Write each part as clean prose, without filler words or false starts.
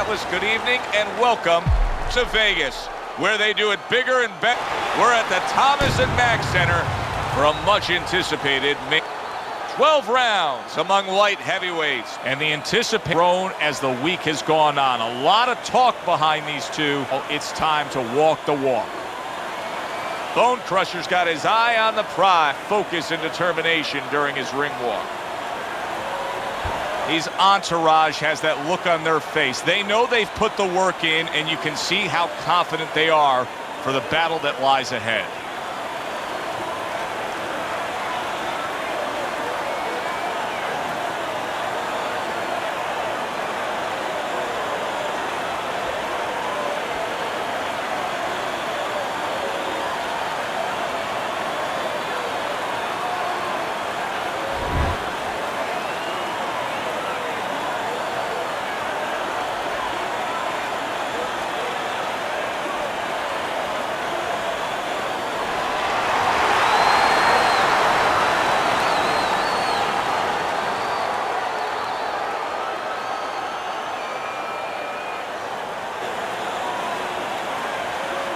Atlas, good evening and welcome to Vegas, where they do it bigger and better. We're at the Thomas and Mack Center for a much-anticipated 12 rounds among light heavyweights, and the anticipation grown as the week has gone on. A lot of talk behind these two. It's time to walk the walk. Bone Crusher's got his eye on the prize, focus and determination during his ring walk. His entourage has that look on their face. They know they've put the work in, and you can see how confident they are for the battle that lies ahead.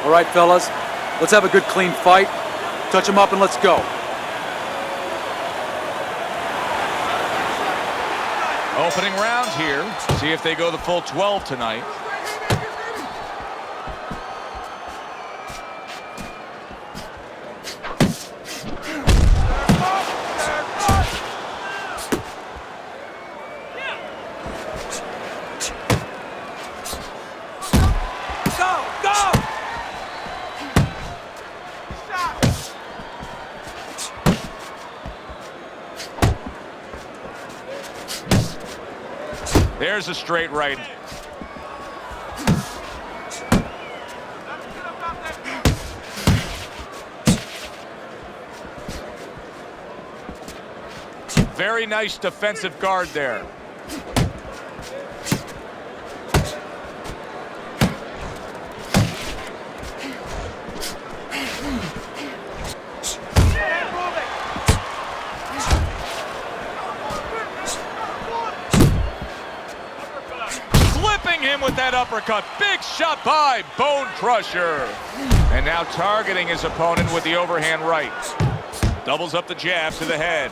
All right, fellas, let's have a good, clean fight. Touch them up and let's go. Opening round here. See if they go the full 12 tonight. There's a straight right. Very nice defensive guard there. Him with that uppercut. Big shot by Bone Crusher. And now targeting his opponent with the overhand right. Doubles up the jab to the head.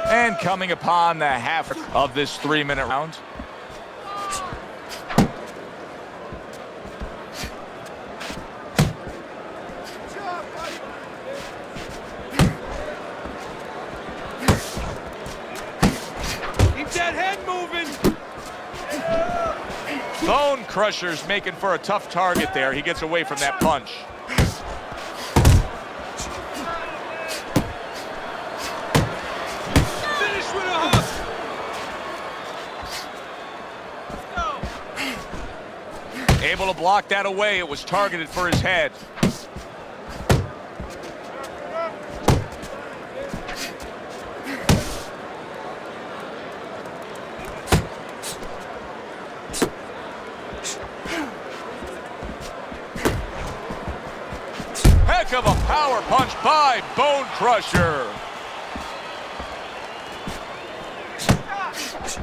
And coming upon the half of this 3-minute round. Bone Crusher's making for a tough target there. He gets away from that punch. Finish with a hook. Able to block that away. It was targeted for his head. Heck of a power punch by Bone Crusher.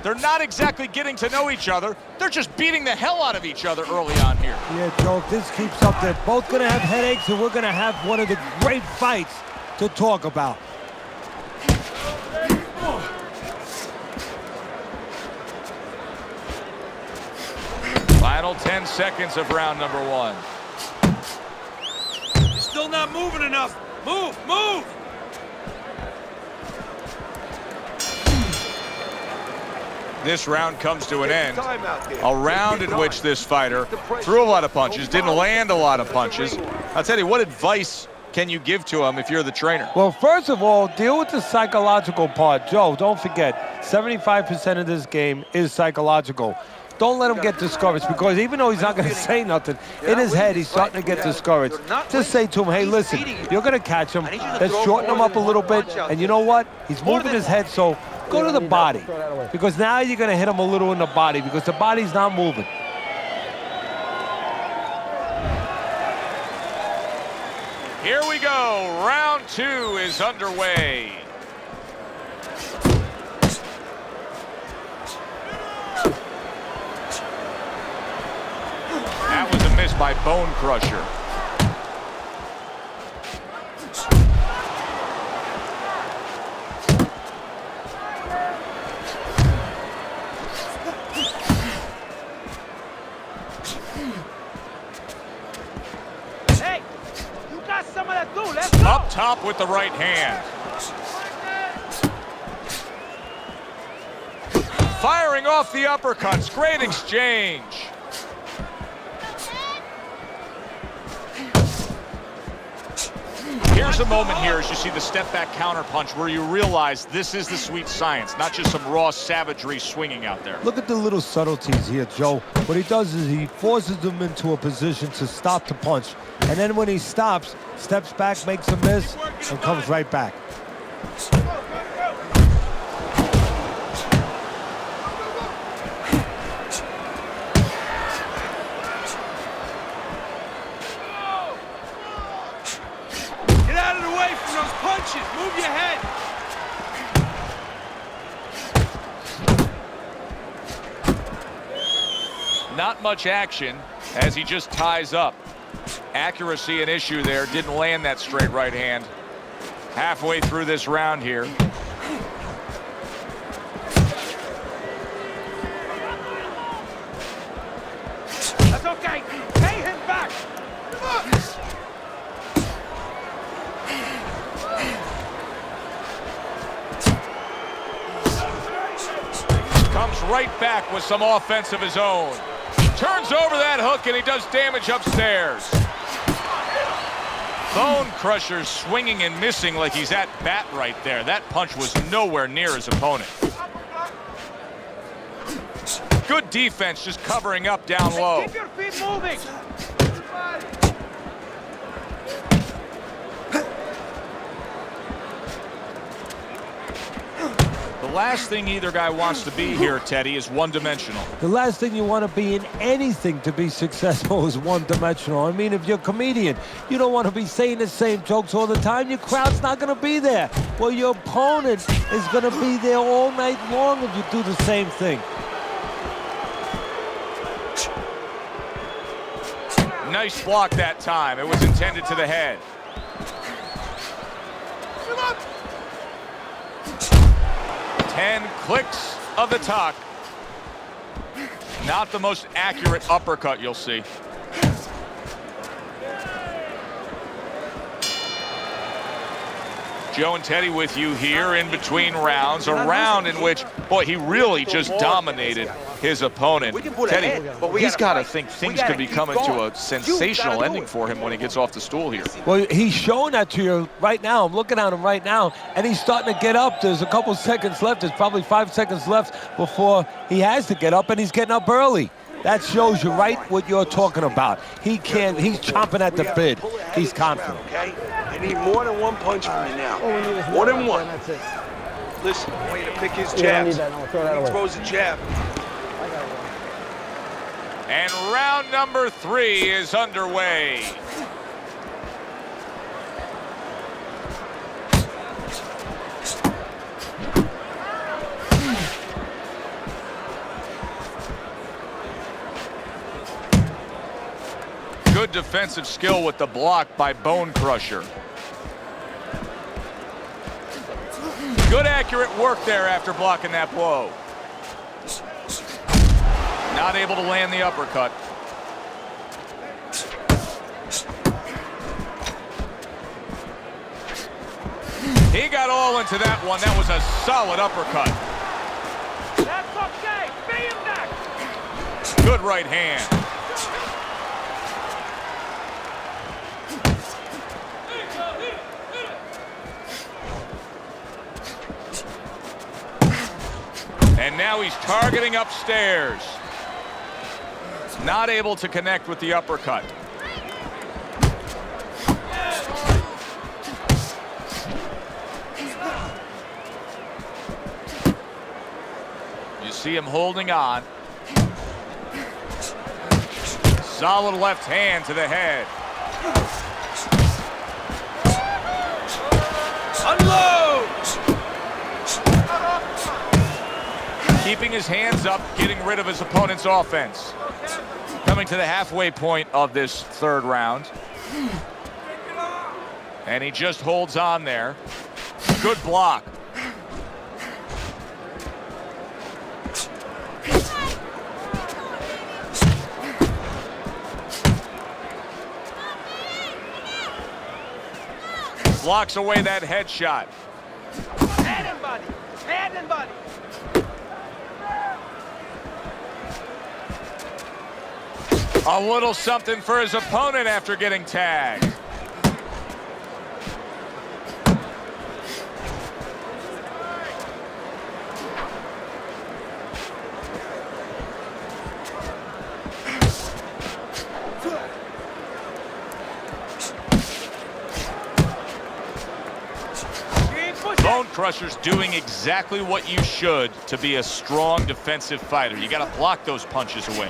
They're not exactly getting to know each other. They're just beating the hell out of each other early on here. Yeah, Joe, if this keeps up, they're both going to have headaches, and we're going to have one of the great fights to talk about. Final 10 seconds of round number 1. Still not moving enough. Move, move. This round comes to an end. A round in which this fighter threw a lot of punches, didn't land a lot of punches. I'll tell you, what advice can you give to him if you're the trainer? Well, first of all, deal with the psychological part. Joe, don't forget, 75% of this game is psychological. Don't let him get discouraged, because even though he's not going to say nothing, in his head he's starting to get discouraged. Just say to him, hey, listen, you're going to catch him. Let's shorten him up a little bit. And you know what? He's moving his head, so go to the body. Because now you're going to hit him a little in the body, because the body's not moving. Here we go. Round 2 is underway. That was a miss by Bone Crusher. Hey, you got some of that too. Let's go. Up top with the right hand. Firing off the uppercuts. Great exchange. Here's a moment here as you see the step-back counterpunch where you realize this is the sweet science, not just some raw savagery swinging out there. Look at the little subtleties here, Joe. What he does is he forces them into a position to stop the punch. And then when he stops, steps back, makes a miss, and comes right back. Get out of the way from those punches. Move your head. Not much action as he just ties up. Accuracy an issue there. Didn't land that straight right hand. Halfway through this round here. That's okay. Pay him back. Comes right back with some offense of his own. Turns over that hook and he does damage upstairs. Bone Crusher swinging and missing like he's at bat right there. That punch was nowhere near his opponent. Good defense just covering up down low. Keep your feet moving. The last thing either guy wants to be here, Teddy, is one-dimensional. The last thing you want to be in anything to be successful is one-dimensional. I mean, if you're a comedian, you don't want to be saying the same jokes all the time. Your crowd's not going to be there. Well, your opponent is going to be there all night long if you do the same thing. Nice block that time. It was intended to the head. 10 clicks of the tuck. Not the most accurate uppercut you'll see. Joe and Teddy with you here in between rounds. A round in which, boy, he really just dominated his opponent. Teddy, he's got to think things could be coming to a sensational ending for him when he gets off the stool here. Well, he's showing that to you right now. I'm looking at him right now, and he's starting to get up. There's a couple seconds left. There's probably 5 seconds left before he has to get up, and he's getting up early. That shows you right what you're talking about. He's chomping at the bit. He's confident. Okay? I need more than one punch from you now. More than one. Listen, I want you to pick his jabs. He throws a jab. And round number 3 is underway. Good defensive skill with the block by Bone Crusher. Good accurate work there after blocking that blow. Not able to land the uppercut. He got all into that one. That was a solid uppercut. That's okay. Pay him back. Good right hand. And now he's targeting upstairs. Not able to connect with the uppercut. You see him holding on. Solid left hand to the head. keeping his hands up, getting rid of his opponent's offense. Coming to the halfway point of this third round. And he just holds on there. Good block. Blocks away that headshot. Head and body. Head and body. A little something for his opponent after getting tagged. Bone Crusher's doing exactly what you should to be a strong defensive fighter. You got to block those punches away.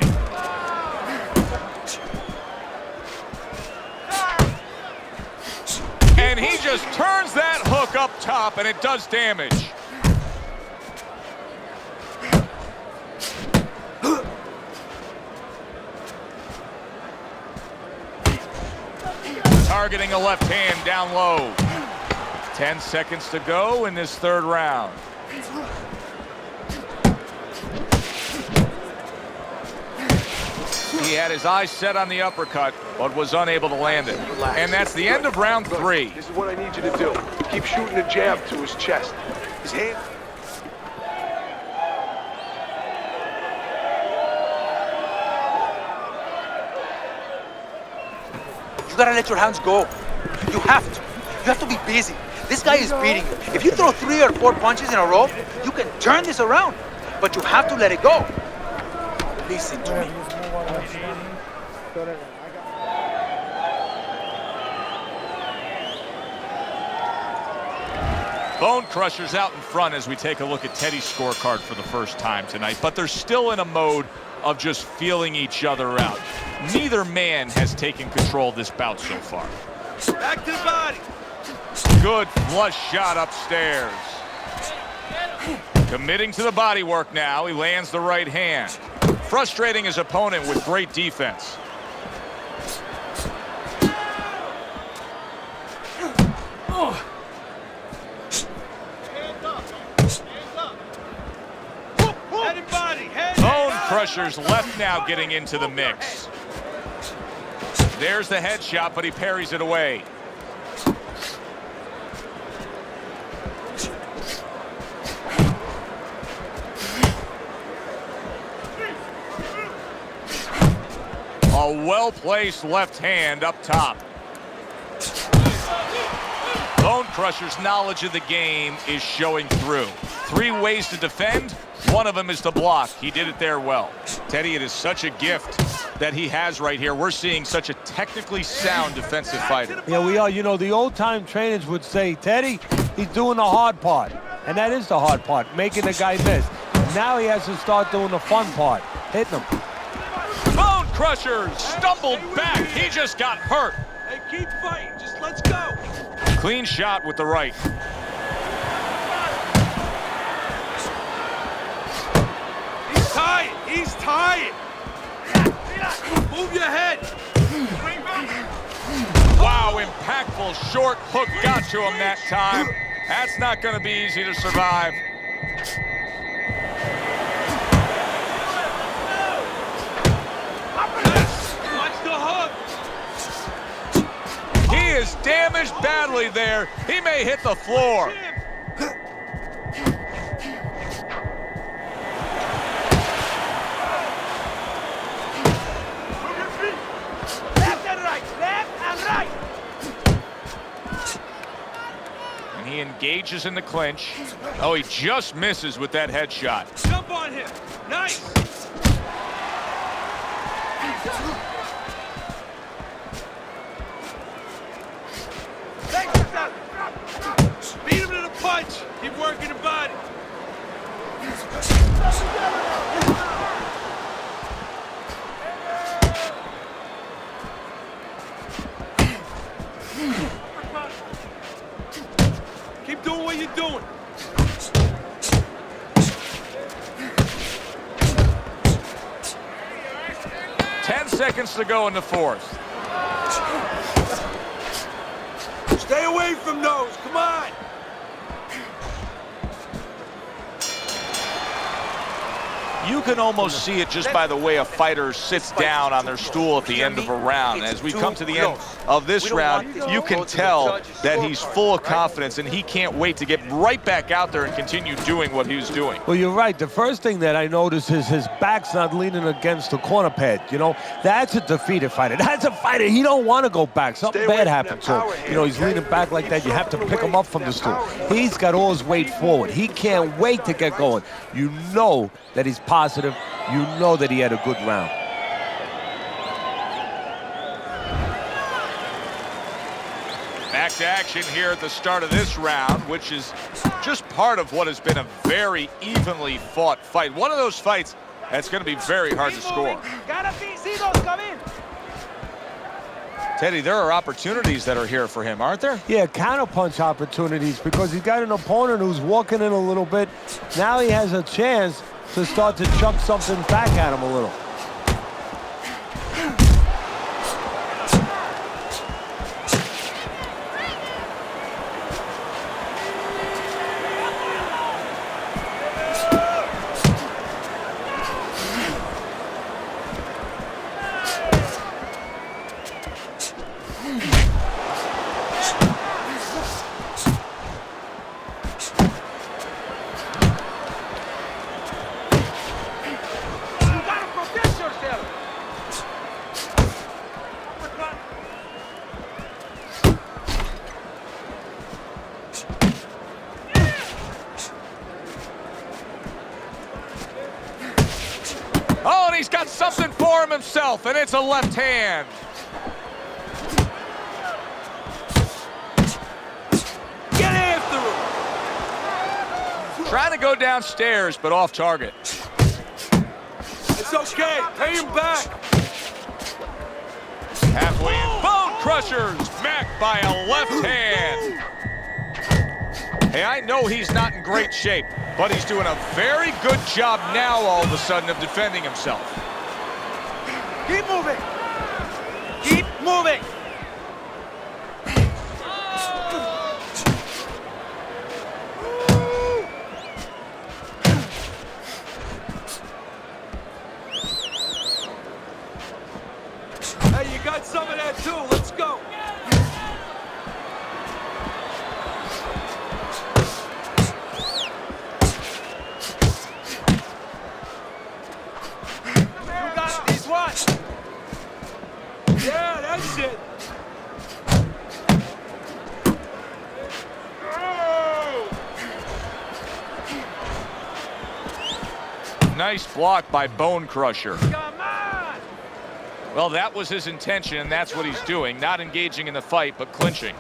And he just turns that hook up top, and it does damage. Targeting a left hand down low. 10 seconds to go in this third round. He had his eyes set on the uppercut, but was unable to land it. And that's the end of round 3. This is what I need you to do. Keep shooting a jab to his chest. His hand. You gotta let your hands go. You have to. You have to be busy. This guy is beating you. If you throw 3 or 4 punches in a row, you can turn this around. But you have to let it go. Listen to me. Bone Crusher's out in front as we take a look at Teddy's scorecard for the first time tonight, but they're still in a mode of just feeling each other out. Neither man has taken control of this bout so far. Back to the body. Good flush shot upstairs. Committing to the body work now. He lands the right hand. Frustrating his opponent with great defense. Bone Crusher's left now getting into the mix. There's the headshot, but he parries it away. A well-placed left hand up top. Bone Crusher's knowledge of the game is showing through. 3 ways to defend. One of them is to block. He did it there well. Teddy, it is such a gift that he has right here. We're seeing such a technically sound defensive fighter. Yeah, we are. You know, the old-time trainers would say, Teddy, he's doing the hard part. And that is the hard part, making the guy miss. Now he has to start doing the fun part, hitting him. Bone Crusher stumbled back. He just got hurt. Hey, keep fighting. Just let's go. Clean shot with the right. He's tired. He's tired. Move your head. Wow, impactful short hook got to him that time. That's not going to be easy to survive. Watch the hook. He is damaged badly there. He may hit the floor. Left and right. Left and right. And he engages in the clinch. Oh, he just misses with that headshot. Jump on him. Nice. Beat him to the punch. Keep working the body. Keep doing what you're doing. seconds to go in the fourth. Stay away from those. Come on. You can almost see it just by the way a fighter sits down on their stool at the end of a round. As we come to the end of this round, you can tell that he's full of confidence, and he can't wait to get right back out there and continue doing what he was doing. Well, you're right. The first thing that I notice is his back's not leaning against the corner pad. You know, that's a defeated fighter. That's a fighter. He don't want to go back. Something bad happened to him. You know, he's leaning back like that. You have to pick him up from the stool. He's got all his weight forward. He can't wait to get going. You know that he's positive. You know that he had a good round. Back to action here at the start of this round, which is just part of what has been a very evenly fought fight. One of those fights that's going to be very hard to score. See those come in. Teddy, there are opportunities that are here for him, aren't there? Yeah, counterpunch opportunities, because he's got an opponent who's walking in a little bit. Now he has a chance to start to chuck something back at him a little. Oh, and he's got something for him himself, and it's a left hand. Get after him. Trying to go downstairs, but off target. It's okay. Pay him back. Halfway in, bone crushers, Mac by a left hand. Hey, I know he's not in great shape, but he's doing a very good job now all of a sudden of defending himself. Keep moving. Keep moving. Hey, you got some of that too. Let's go. You got this one. Yeah, that's it. Nice block by Bone Crusher. Come on. Well, that was his intention, and that's what he's doing. Not engaging in the fight, but clinching.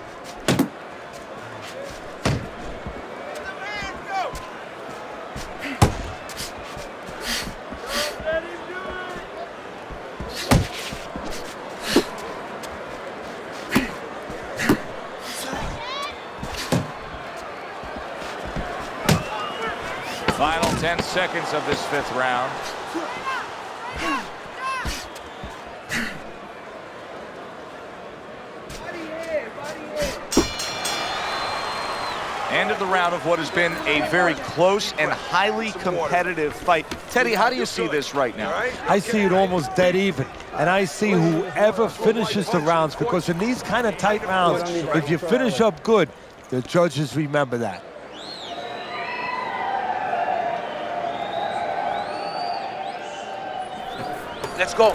Final 10 seconds of this fifth round. End of the round of what has been a very close and highly competitive fight. Teddy, how do you see this right now? I see it almost dead even, and I see whoever finishes the rounds, because in these kind of tight rounds, if you finish up good, the judges remember that. Let's go.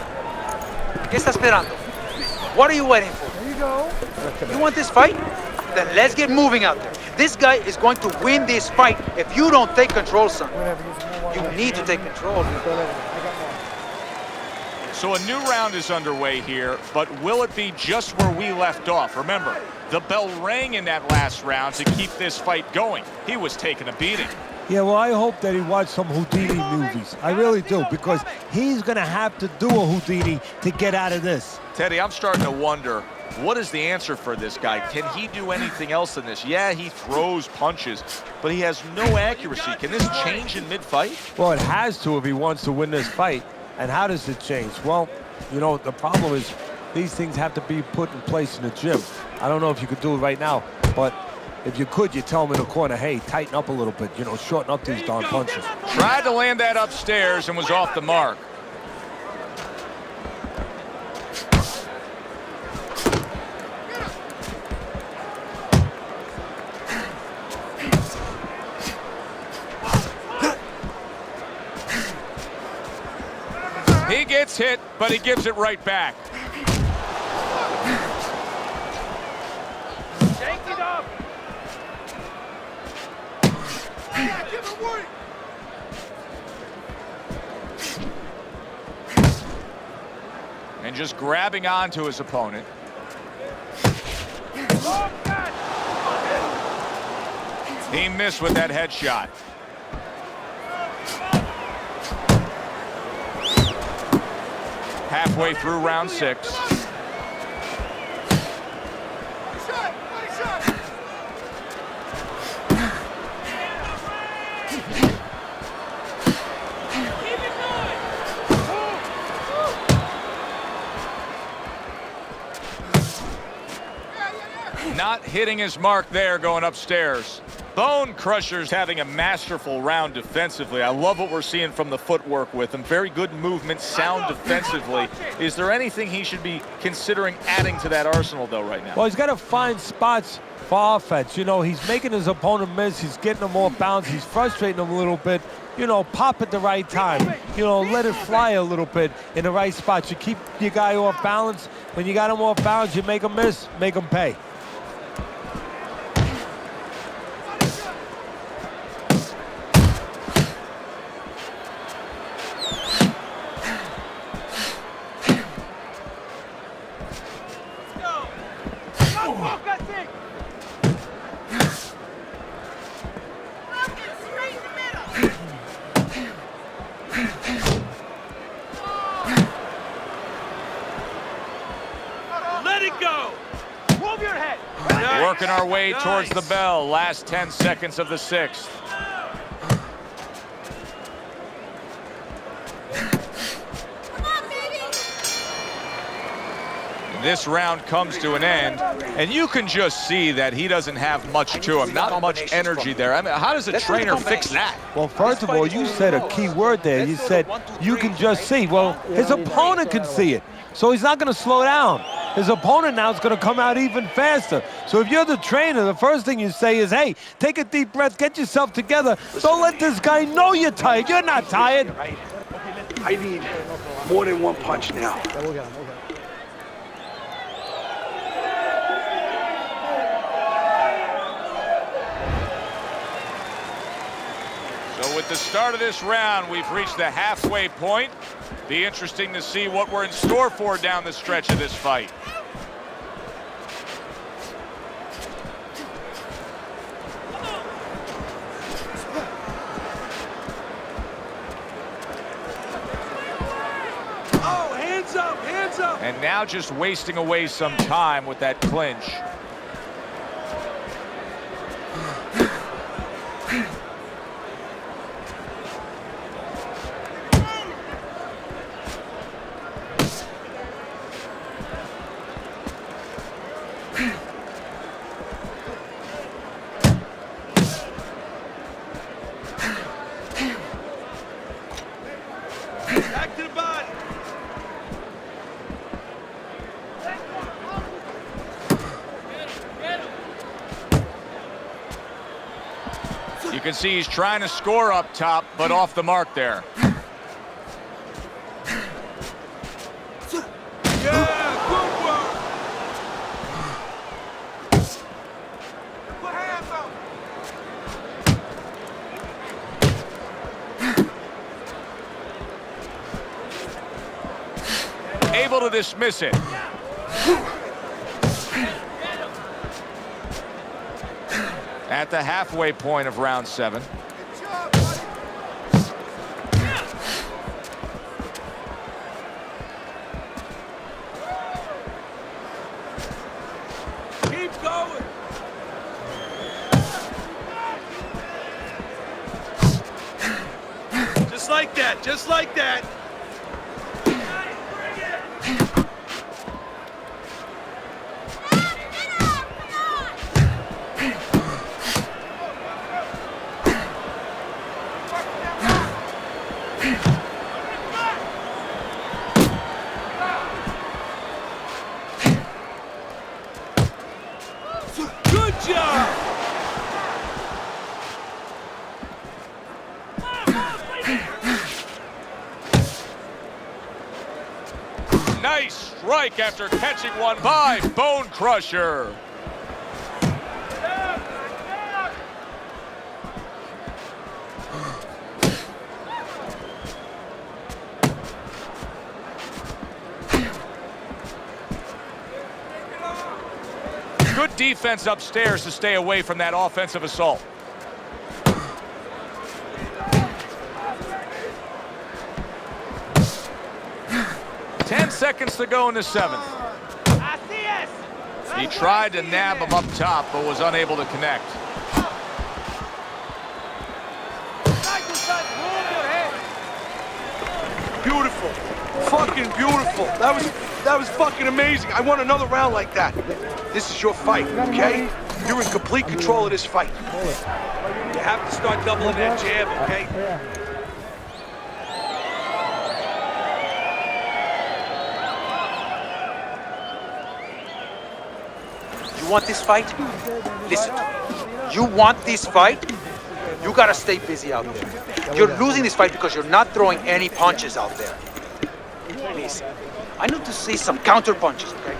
¿Qué está esperando? What are you waiting for? There you go. You want this fight? Then let's get moving out there. This guy is going to win this fight if you don't take control, son. You need to take control. So a new round is underway here, but will it be just where we left off? Remember, the bell rang in that last round to keep this fight going. He was taking a beating. Yeah, well, I hope that he watched some Houdini movies. I really do, because he's going to have to do a Houdini to get out of this. Teddy, I'm starting to wonder, what is the answer for this guy? Can he do anything else in this? Yeah, he throws punches, but he has no accuracy. Can this change in mid-fight? Well, it has to if he wants to win this fight. And how does it change? Well, You know, the problem is these things have to be put in place in the gym. I don't know if you could do it right now, but if you could, you tell him in the corner, hey, tighten up a little bit, you know, shorten up these darn punches. Tried to land that upstairs and was off the mark. He gets hit, but he gives it right back. Shake it up. And just grabbing onto his opponent. Oh, God. He missed with that headshot. Halfway through round 6. Not hitting his mark there going upstairs. Bone Crusher's having a masterful round defensively. I love what we're seeing from the footwork with him. Very good movement, sound defensively. Is there anything he should be considering adding to that arsenal, though, right now? Well, he's got to find spots for offense. You know, he's making his opponent miss. He's getting him off balance. He's frustrating him a little bit. You know, pop at the right time. You know, let it fly a little bit in the right spots. You keep your guy off balance. When you got him off balance, you make him miss, make him pay. Working our way towards the bell. Last 10 seconds of the 6th. This round comes to an end, and you can just see that he doesn't have much to him. Not much energy there. I mean, how does a trainer fix that? Well, first of all, you said a key word there. You said you can just see. Well, his opponent can see it, so he's not going to slow down. His opponent now is going to come out even faster. So if you're the trainer, the first thing you say is, hey, take a deep breath, get yourself together. Don't let this guy know you're tired. You're not tired. I need more than one punch now. So with the start of this round, we've reached the halfway point. Be interesting to see what we're in store for down the stretch of this fight. Oh, hands up, hands up. And now just wasting away some time with that clinch. Back to the body. You can see he's trying to score up top, but off the mark there. Yeah, good work. Put hands up. Able to dismiss it. At the halfway point of round 7. Keep going. Just like that, just like that. Good job! Nice strike after catching one by Bone Crusher. Good defense upstairs to stay away from that offensive assault. Ten seconds to go in the seventh. He tried to nab him up top, but was unable to connect. Beautiful. Fucking beautiful. That was fucking amazing. I want another round like that. This is your fight, okay? You're in complete control of this fight. You have to start doubling that jab, okay? You want this fight? Listen to me. You want this fight? You gotta stay busy out there. You're losing this fight because you're not throwing any punches out there. Listen, I need to see some counter punches, okay?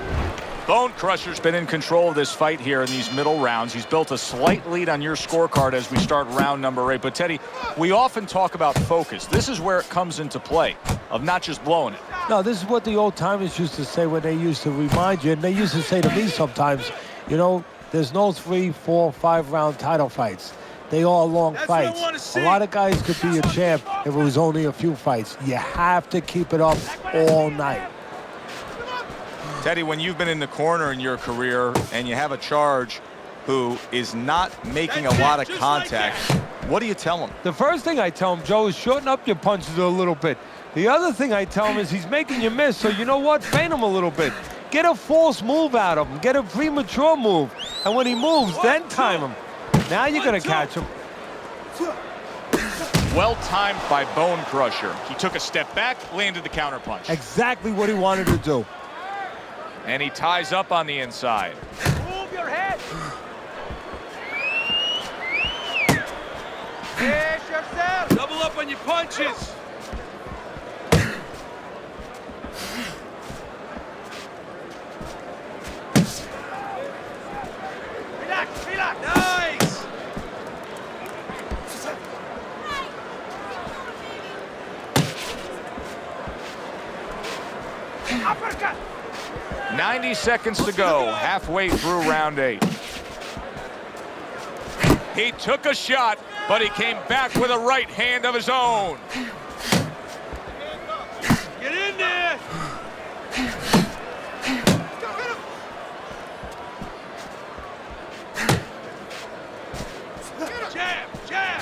Bone Crusher's been in control of this fight here in these middle rounds. He's built a slight lead on your scorecard as we start round number 8. But Teddy, we often talk about focus. This is where it comes into play, of not just blowing it. No, this is what the old timers used to say when they used to remind you, and they used to say to me sometimes, you know, there's no 3, 4, 5 round title fights. They all long fights. A lot of guys could be a champ if it was only a few fights. You have to keep it up all night. Teddy, when you've been in the corner in your career and you have a charge who is not making a lot of contact, what do you tell him? The first thing I tell him, Joe, is shorten up your punches a little bit. The other thing I tell him is he's making you miss, so you know what? Feint him a little bit. Get a false move out of him. Get a premature move. And when he moves, then time him. Now you're going to catch him. Well timed by Bone Crusher. He took a step back, landed the counterpunch. Exactly what he wanted to do. And he ties up on the inside. Move your head. Push yourself. Double up on your punches. Relax, relax. Nice. Uppercut. 90 seconds to go, halfway through round 8. He took a shot, but he came back with a right hand of his own. Get in there. Jab, jab.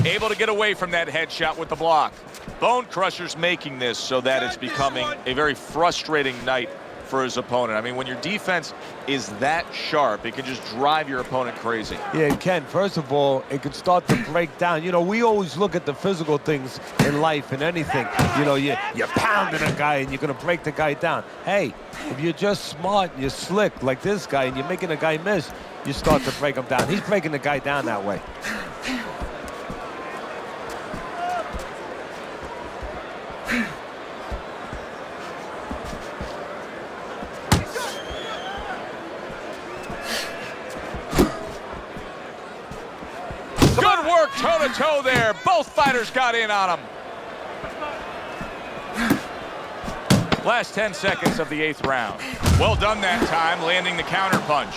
Able to get away from that headshot with the block. Bone Crusher's making this so that it's becoming a very frustrating night for his opponent. I mean, when your defense is that sharp, it can just drive your opponent crazy. Yeah, it can. First of all, it can start to break down. You know, we always look at the physical things in life and anything. You know, you're pounding a guy and you're going to break the guy down. Hey, if you're just smart and you're slick like this guy and you're making a guy miss, you start to break him down. He's breaking the guy down that way. Good work toe-to-toe there. Both fighters got in on him. Last 10 seconds of the 8th round. Well done that time, landing the counter punch.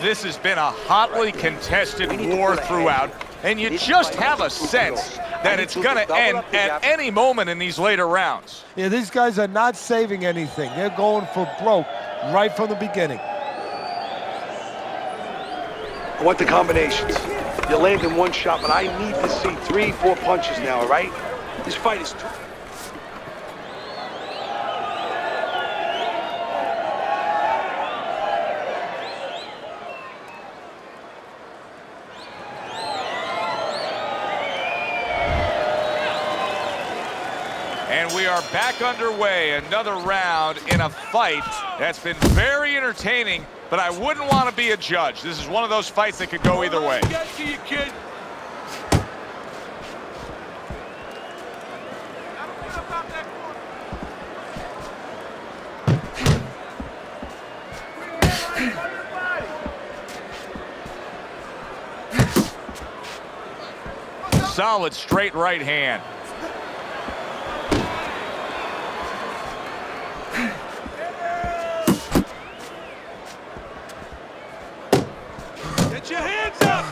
This has been a hotly contested war throughout, and you just have a sense that it's going to end at any moment in these later rounds. Yeah, these guys are not saving anything. They're going for broke right from the beginning. I want the combinations. You're landing one shot, but I need to see 3, 4 punches now, all right? This fight is too... And we are back underway. Another round in a fight that's been very entertaining, but I wouldn't want to be a judge. This is one of those fights that could go either way. Get to you, kid. Solid straight right hand. Get your hands up.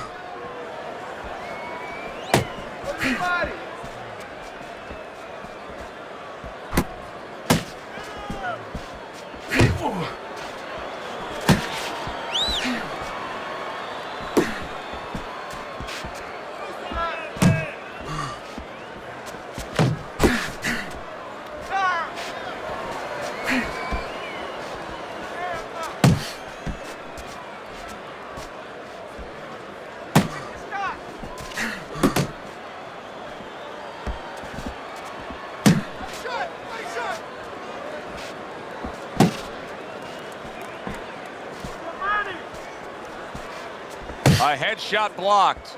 A headshot blocked.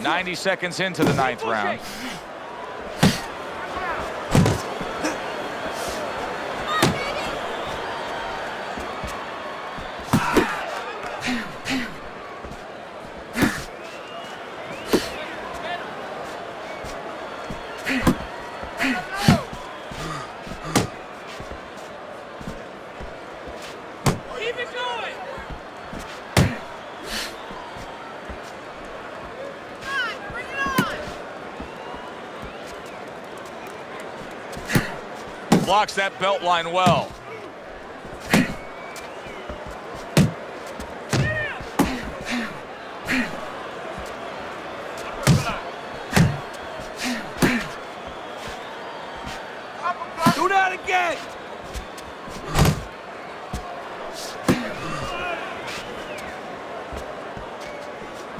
90 seconds into the 9th round. Keep it going! Bring it on! Blocks that belt line well. Do that again.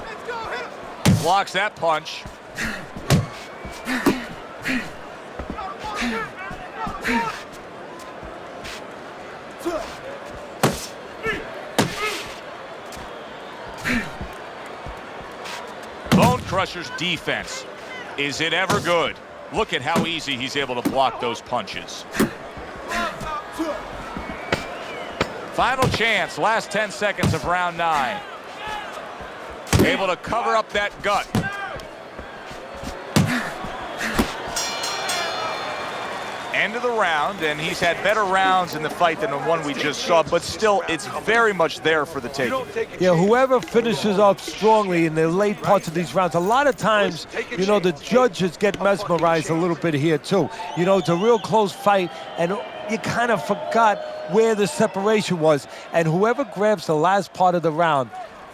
Let's go, hit him! Blocks that punch. Bone Crusher's defense. Is it ever good? Look at how easy he's able to block those punches. Final chance, last 10 seconds of round 9. Able to cover up that gut. End of the round, and he's had better rounds in the fight than the one we just saw, but still, it's very much there for the taking. Yeah, whoever finishes up strongly in the late parts of these rounds, a lot of times, you know, the judges get mesmerized a little bit here too. You know, it's a real close fight, and you kind of forgot where the separation was. And whoever grabs the last part of the round,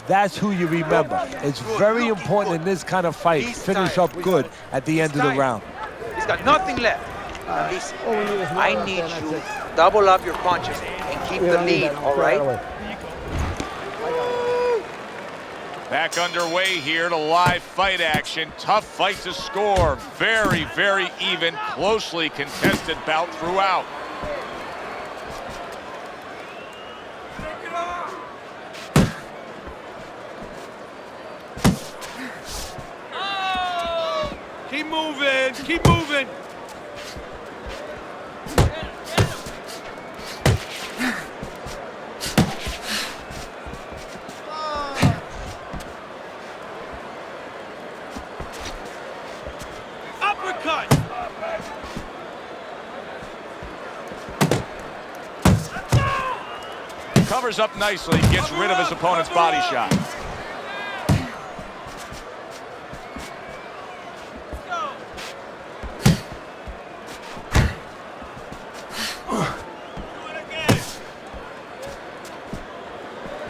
that's who you remember. It's very important in this kind of fight. Finish up good at the end of the round. He's got nothing left. Listen, I need you to double up your punches and keep the lead, all right? Back underway here to live fight action. Tough fight to score. Very, very even, closely contested bout throughout. Keep moving. Keep moving. Uppercut. Covers up nicely, gets rid of his opponent's body shot.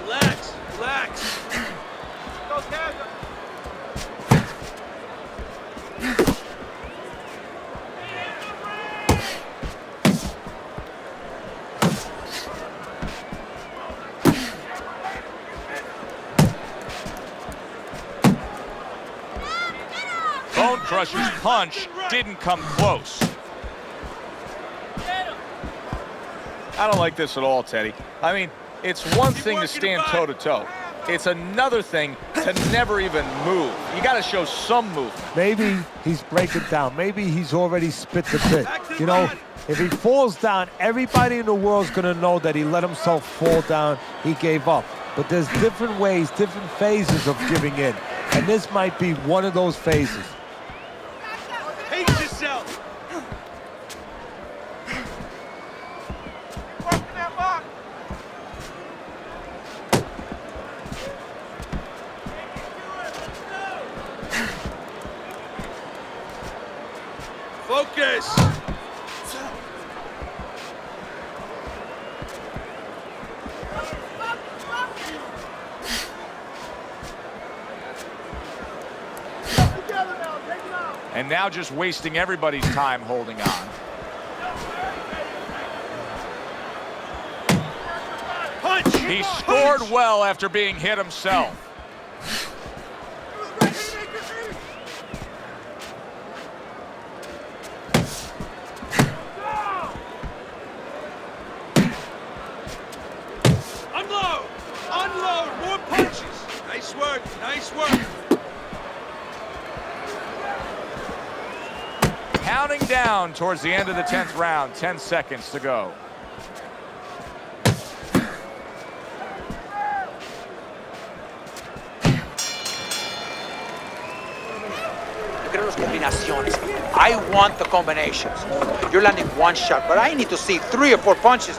Relax. Relax. Bone Crusher's punch didn't come close. I don't like this at all, Teddy. I mean, it's one thing to stand toe-to-toe. It's another thing to never even move. You got to show some movement. Maybe he's breaking down. Maybe he's already spit the bit. You know, if he falls down, everybody in the world's going to know that he let himself fall down. He gave up. But there's different ways, different phases of giving in. And this might be one of those phases. Pace yourself. Focus. And now just wasting everybody's time holding on. Punch. He scored well after being hit himself. Unload. Unload. More punches. Nice work. Nice work. Counting down towards the end of the 10th round. 10 seconds to go. Look at those combinaciones. I want the combinations. You're landing one shot, but I need to see 3 or 4 punches.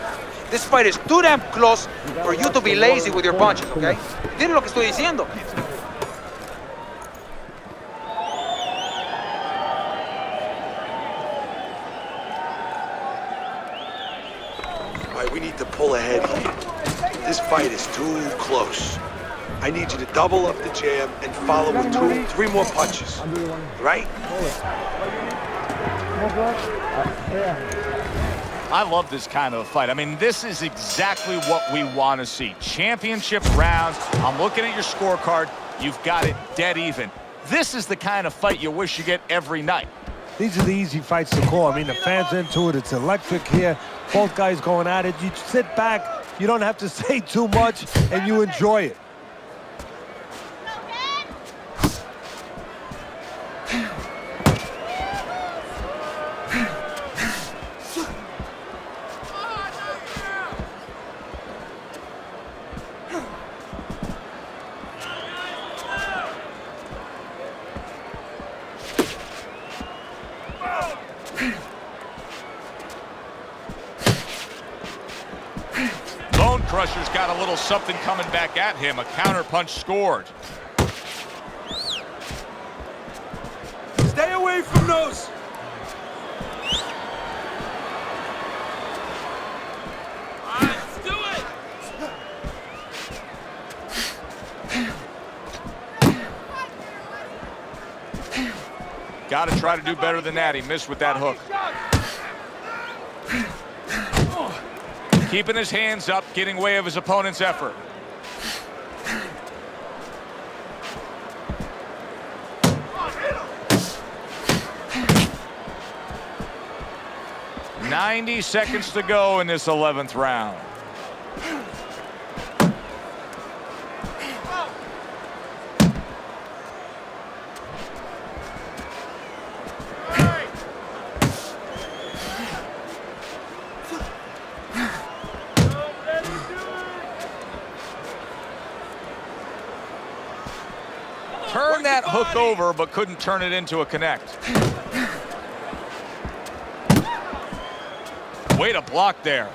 This fight is too damn close for you to be lazy with your punches, okay? ¿Entiendes lo que estoy diciendo? All right, we need to pull ahead here. This fight is too close. I need you to double up the jab and follow with 2, 3 more punches. Right? I love this kind of fight. I mean, this is exactly what we want to see. Championship rounds. I'm looking at your scorecard. You've got it dead even. This is the kind of fight you wish you get every night. These are the easy fights to call. I mean, the fans into it. It's electric here. Both guys going at it. You sit back. You don't have to say too much, and you enjoy it. Bone Crusher's got a little something coming back at him. A counter punch scored. Stay away from those. Let's do it! Got to try to do better than that. He missed with that hook. Keeping his hands up, getting way of his opponent's effort. "90 seconds to go in this 11th round. Turned that hook over, but couldn't turn it into a connect. Way to block there.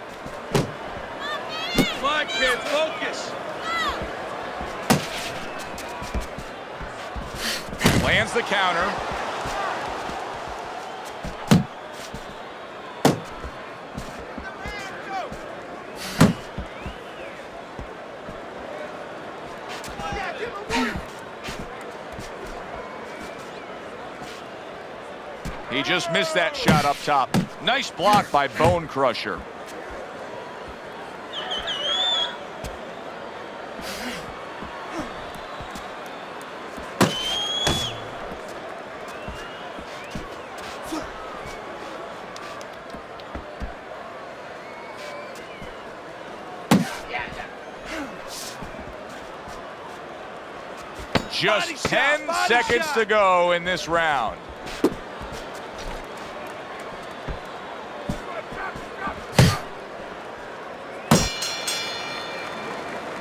Come on, kid, focus. Lands the counter. He just missed that shot up top. Nice block by Bone Crusher. Just Body shot, 10 body seconds shot. to go in this round.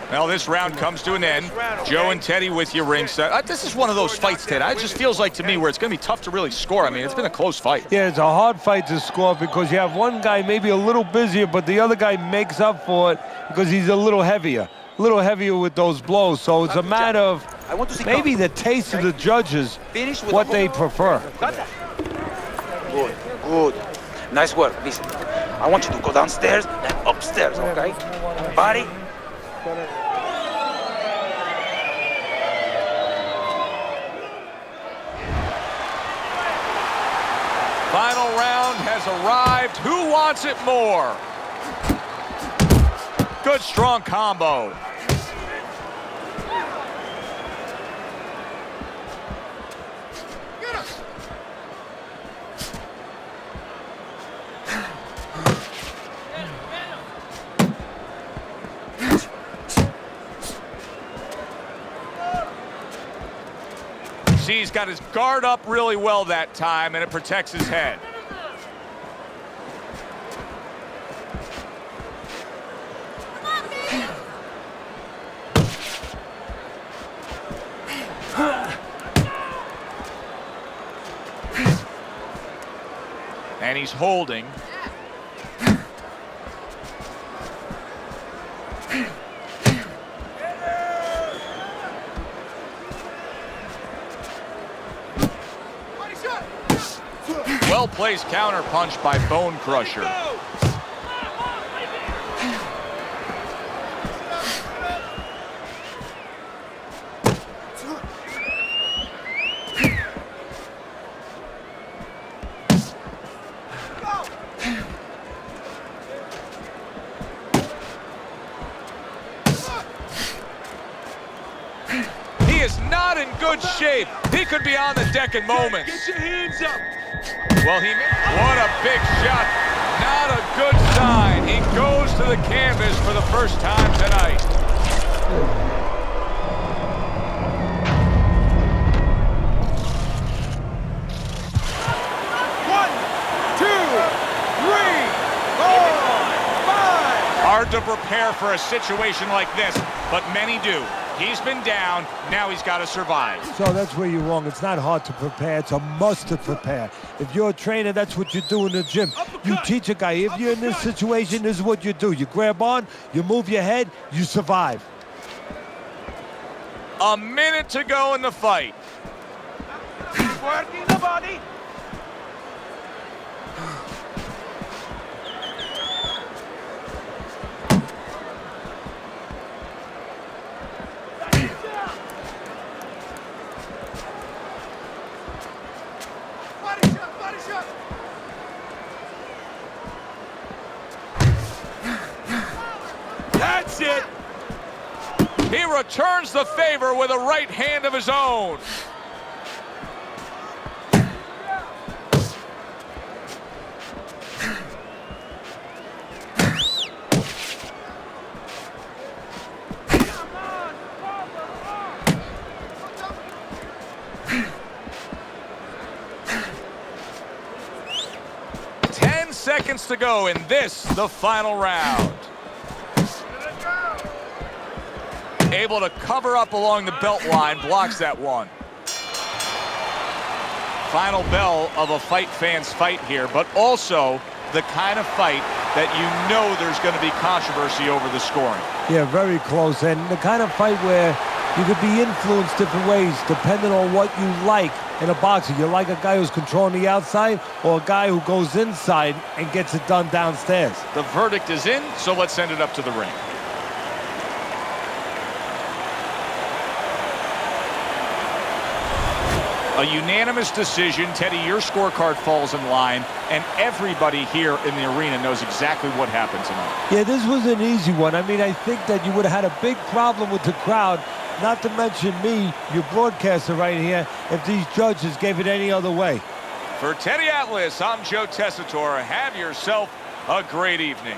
Well, this round comes to an end. Joe and Teddy with you ringside. This is one of those fights, Ted. It just feels like to me where it's going to be tough to really score. I mean, it's been a close fight. Yeah, it's a hard fight to score because you have one guy maybe a little busier, but the other guy makes up for it because he's a little heavier with those blows. So it's a matter of I want to see maybe the taste of the judges, Finish with what the they prefer. Got that? Good, good. Nice work. Listen, I want you to go downstairs and upstairs, okay? Body. Final round has arrived. Who wants it more? Good, strong combo. See, he's got his guard up really well that time, and it protects his head. And he's holding. Well-placed counter punch by Bone Crusher. He is not in good shape. He could be on the deck in moments. Get your hands up. Well, what a big shot. Not a good sign. He goes to the canvas for the first time tonight. One, two, three, four, five. Hard to prepare for a situation like this, but many do. He's been down, now he's got to survive. So that's where you're wrong. It's not hard to prepare. It's a must to prepare. If you're a trainer, that's what you do in the gym. You teach a guy, if you're in this situation, this is what you do. You grab on, you move your head, you survive. A minute to go in the fight. Working the body. Body shot, body shot. That's it. He returns the favor with a right hand of his own. Come on, forward, on. 10 seconds to go in this, the final round. Able to cover up along the belt line, blocks that one. Final bell of a fight fan's fight here, but also the kind of fight that you know there's going to be controversy over the scoring. Yeah, very close. And the kind of fight where you could be influenced different ways depending on what you like in a boxer. You like a guy who's controlling the outside or a guy who goes inside and gets it done downstairs. The verdict is in, so let's send it up to the ring. A unanimous decision. Teddy, your scorecard falls in line, and everybody here in the arena knows exactly what happened tonight. Yeah, this was an easy one. I mean, I think that you would have had a big problem with the crowd, not to mention me, your broadcaster right here, if these judges gave it any other way. For Teddy Atlas, I'm Joe Tessitore. Have yourself a great evening.